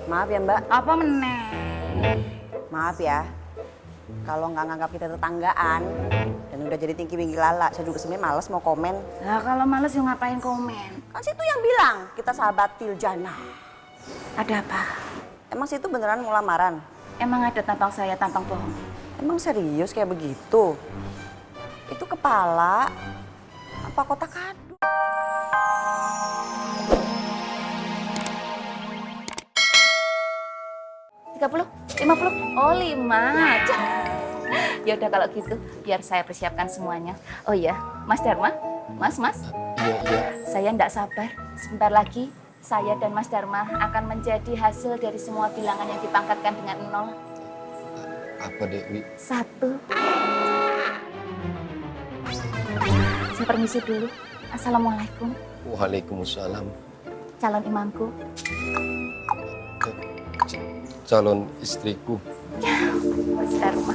Maaf ya Mbak. Apa meneh? Maaf ya. Kalau nggak nganggap kita tetanggaan dan udah jadi tinggi wingi lala, saya juga sebenarnya males mau komen. Nah, kalau males ya ngapain komen? Kan situ yang bilang kita sahabat Tiljana. Ada apa? Emang situ beneran mau lamaran? Emang ada tampang saya tampang bohong? Emang serius kayak begitu? Itu kepala apa kotak kado? Puluh, 50? Oh 5. Ya udah kalau gitu, biar saya persiapkan semuanya. Oh iya, Mas Dharma, Mas. Iya. Saya ndak sabar. Sebentar lagi saya dan Mas Dharma akan menjadi hasil dari semua bilangan yang dipangkatkan dengan 0. Apa Dewi? 1. Saya permisi dulu. Assalamualaikum, Waalaikumsalam. calon imamku. Calon istriku. Mas Dharma.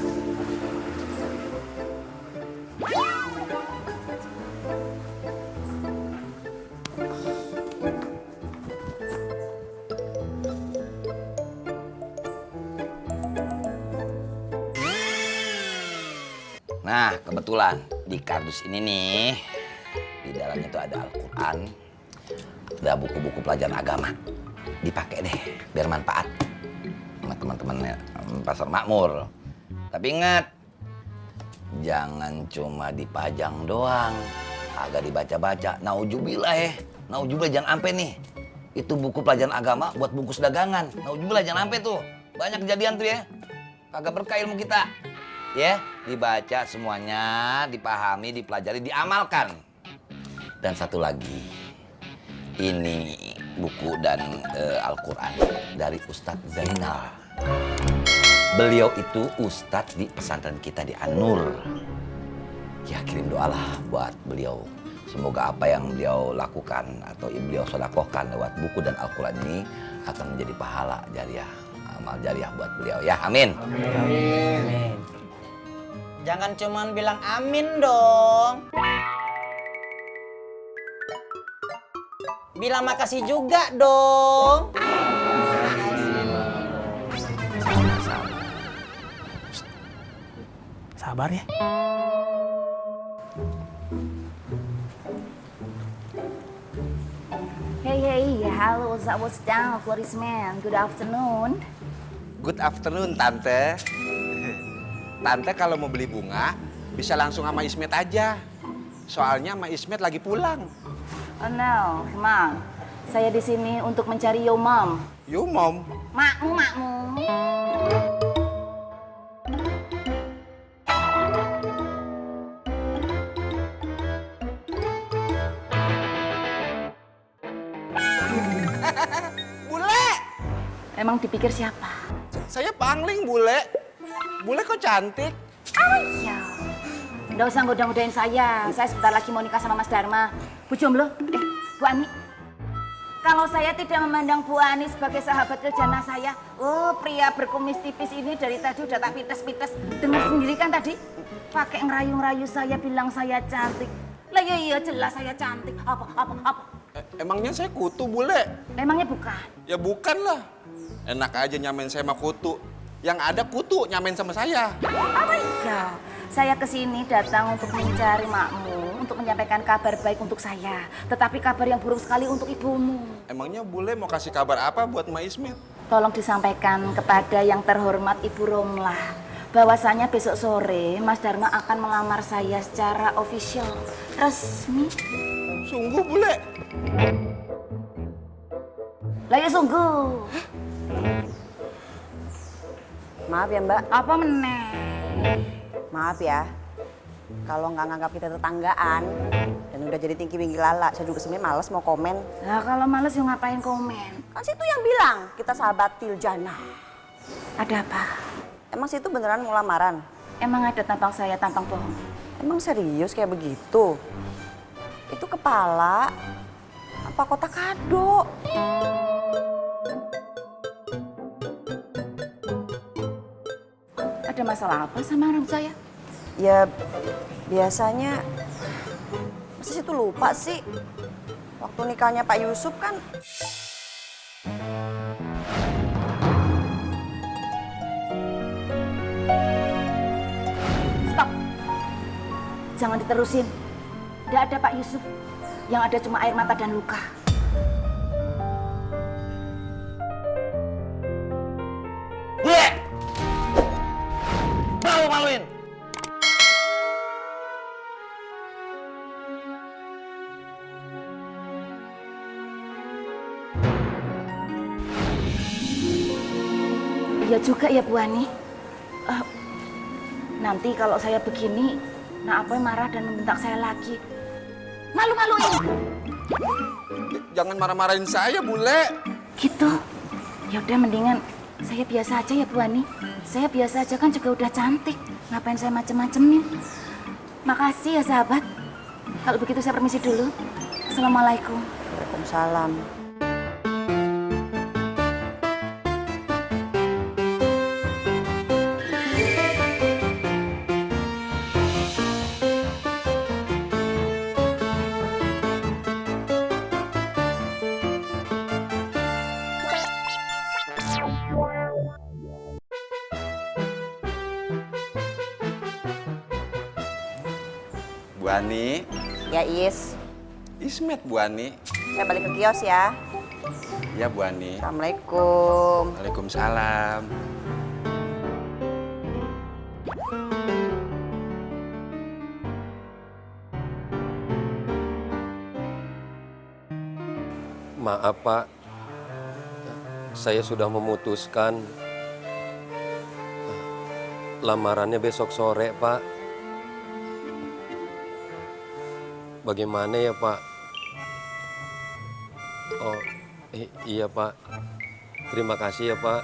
Nah, kebetulan di kardus ini nih, di dalamnya tuh ada Al-Quran, ada buku-buku pelajaran agama. Dipakai deh, biar manfaat sama teman-teman pasar makmur. Tapi ingat, jangan cuma dipajang doang, agak dibaca-baca. Naujubillah jangan ampe nih. Itu buku pelajaran agama buat bungkus dagangan. Naujubillah jangan ampe tuh. Banyak kejadian tuh ya. Kagak berkah ilmu kita. Ya, dibaca semuanya, dipahami, dipelajari, diamalkan. Dan satu lagi, ini buku dan Al-Quran dari Ustadz Zainal. Beliau itu Ustadz di pesantren kita di An-Nur. Ya, kirim doalah buat beliau. Semoga apa yang beliau lakukan atau beliau sedekahkan lewat buku dan Al-Quran ini akan menjadi pahala jariah, amal jariah buat beliau. Ya, amin. Amin. Jangan cuman bilang amin dong. Bilang makasih juga dong. Sama-sama. Sabar ya. Hey, halo, what's down, policeman? Good afternoon. Good afternoon, Tante. Tante kalau mau beli bunga, bisa langsung sama Ismet aja. Soalnya sama Ismet lagi pulang. Oh no, come on. Saya di sini untuk mencari your mom. Yo, Mom. Makmu. Bule! Emang dipikir siapa? Saya pangling, Bule. Bule kok cantik? Oh iya. Nggak usah ngoda-ngodain saya. Saya sebentar lagi mau nikah sama Mas Dharma. Bu Jomblo, Bu Ani. Kalau saya tidak memandang Bu Ani sebagai sahabat Tiljana saya, pria berkumis tipis ini dari tadi udah tak pites-pites. Dengar sendiri kan tadi? Pakai ngerayu-ngerayu saya, bilang saya cantik. Lah iya jelas saya cantik. Apa? Emangnya saya kutu, Bule? Emangnya bukan? Ya bukan lah. Enak aja nyamain saya sama kutu. Yang ada kutu nyamain sama saya. Apa iya? Saya kesini datang untuk mencari makmu, untuk menyampaikan kabar baik untuk saya. Tetapi kabar yang buruk sekali untuk ibumu. Emangnya Bule mau kasih kabar apa buat Mbak Ismet? Tolong disampaikan kepada yang terhormat Ibu Romlah. Bahwasanya besok sore Mas Dharma akan melamar saya secara official, resmi. Sungguh, Bule? Lah ya sungguh. Maaf ya Mbak. Apa meneh? Maaf ya. Kalau nggak nganggap kita tetanggaan dan udah jadi tinggi wingi lala, saya juga sebenarnya males mau komen. Nah kalau males ya ngapain komen? Kan situ yang bilang kita sahabat Tiljana. Ada apa? Emang situ beneran mau lamaran? Emang ada tampang saya tampang bohong? Emang serius kayak begitu? Itu kepala apa kotak kado? Ada masalah apa sama orang saya? Ya biasanya masa situ lupa sih. Waktu nikahnya Pak Yusuf kan jangan diterusin. Tidak ada Pak Yusuf, yang ada cuma air mata dan luka. Bule! Malu-maluin! Iya juga ya Bu Ani. Nanti kalau saya begini, Nak Apoy marah dan membentak saya lagi. Malu-maluin. Jangan marah-marahin saya, bule. Gitu. Ya udah mendingan saya biasa aja ya Bu Ani. Saya biasa aja kan juga udah cantik. Ngapain saya macem-macemin? Makasih ya sahabat. Kalau begitu saya permisi dulu. Assalamualaikum. Waalaikumsalam. Bu Ani, Ya Is, Ismet Bu Ani. saya balik ke kios ya. Ya Bu Ani. Assalamualaikum. Waalaikumsalam. Maaf Pak, saya sudah memutuskan lamarannya besok sore Pak. Bagaimana ya Pak? Oh iya Pak, terima kasih ya Pak.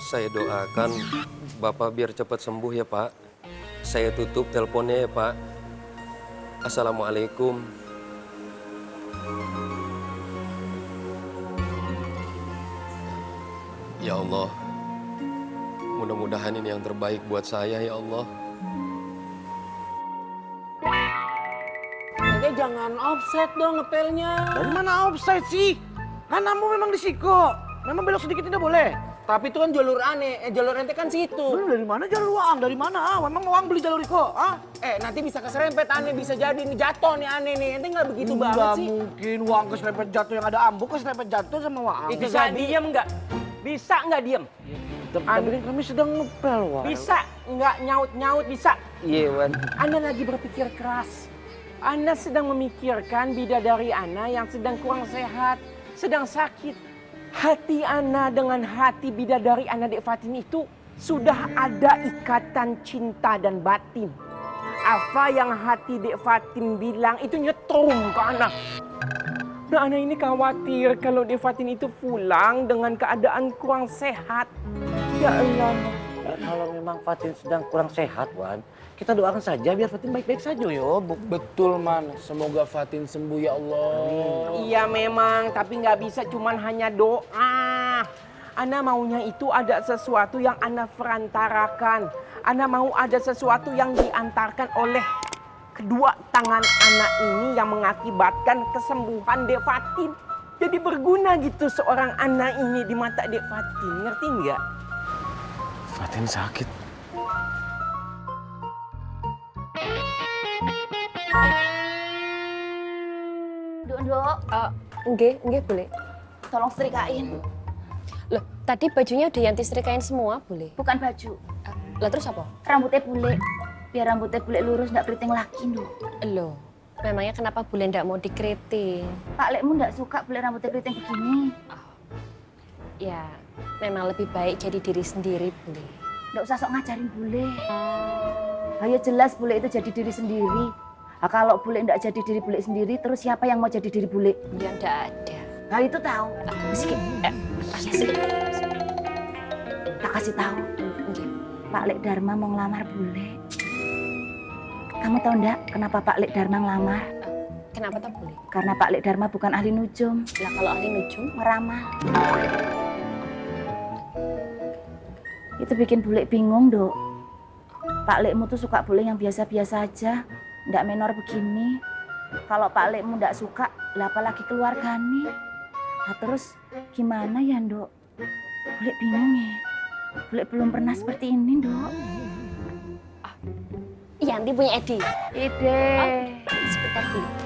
Saya doakan Bapak biar cepat sembuh ya Pak. Saya tutup teleponnya ya Pak. Assalamualaikum. Ya Allah, mudah-mudahan ini yang terbaik buat saya ya Allah. Dede jangan offset dong ngepelnya. Dari mana offset sih? Kan kamu memang di Siko. Memang belok sedikit tidak boleh. Tapi itu kan jalur aneh, jalur ente kan situ. Dari mana jalur uang? Dari mana? Memang uang beli jalur Iko? Nanti bisa keserempet aneh, bisa jadi nih jatuh nih aneh nih. Ente nggak begitu banget sih. Nggak mungkin uang keserempet jatuh yang ada ambuk keserempet jatuh sama uang. Bisa diem nggak? Bisa nggak diem? Tapi kan kami sedang ngepel, Wan. Bisa nggak nyaut-nyaut bisa? Iya, Wan. Anda lagi berpikir keras. Anda sedang memikirkan bidadari Anda yang sedang kurang sehat, sedang sakit. Hati Anda dengan hati bidadari Anda Dek Fatin itu sudah ada ikatan cinta dan batin. Apa yang hati Dek Fatin bilang itu nyetrum ke Anda. Nah, Anda ini khawatir kalau Dek Fatin itu pulang dengan keadaan kurang sehat. Ya Allah. Kalau memang Fatin sedang kurang sehat, Wan, kita doakan saja biar Fatin baik-baik saja, yo. Betul, Man. Semoga Fatin sembuh, ya Allah. Iya memang, tapi nggak bisa cuman hanya doa. Ana maunya itu ada sesuatu yang Ana perantarakan. Ana mau ada sesuatu yang diantarkan oleh kedua tangan anak ini yang mengakibatkan kesembuhan Dek Fatin. Jadi berguna gitu seorang anak ini di mata Dek Fatin, ngerti nggak? Fatin sakit. Dok, Nggih boleh. tolong setrikain. Loh, tadi bajunya udah yang disetrikain semua, boleh? Bukan baju, Lah terus apa? rambutnya bule. Biar rambutnya bule lurus, nggak keriting lagi, Dok. Loh, memangnya kenapa bule ndak mau dikeriting? Pak Lekmu nggak suka bule rambutnya keriting begini. Ya, memang lebih baik jadi diri sendiri, boleh. Nggak usah sok ngajarin bule. Ya jelas bule itu jadi diri sendiri. Nah, kalau bule nggak jadi diri bule sendiri, terus siapa yang mau jadi diri bule? Ya ndak ada. Nah itu tahu. Meski, tak kasih tahu. Nggih. Pak Lek Dharma mau ngelamar bule. Kamu tahu ndak kenapa Pak Lek Dharma ngelamar? Kenapa tak boleh? Karena Pak Lek Dharma bukan ahli nujum, Lah kalau ahli nujum, meramal. Itu bikin bule bingung, Dok. Pak Lekmu tuh suka bule yang biasa-biasa aja, ndak menor begini. Kalau Pak Lekmu ndak suka, lah apalagi keluargane. Nah terus gimana ya, Dok? Bule bingung ya. Bule belum pernah seperti ini, Dok. ya Yanti punya Edi. Ide. Sebentar dulu.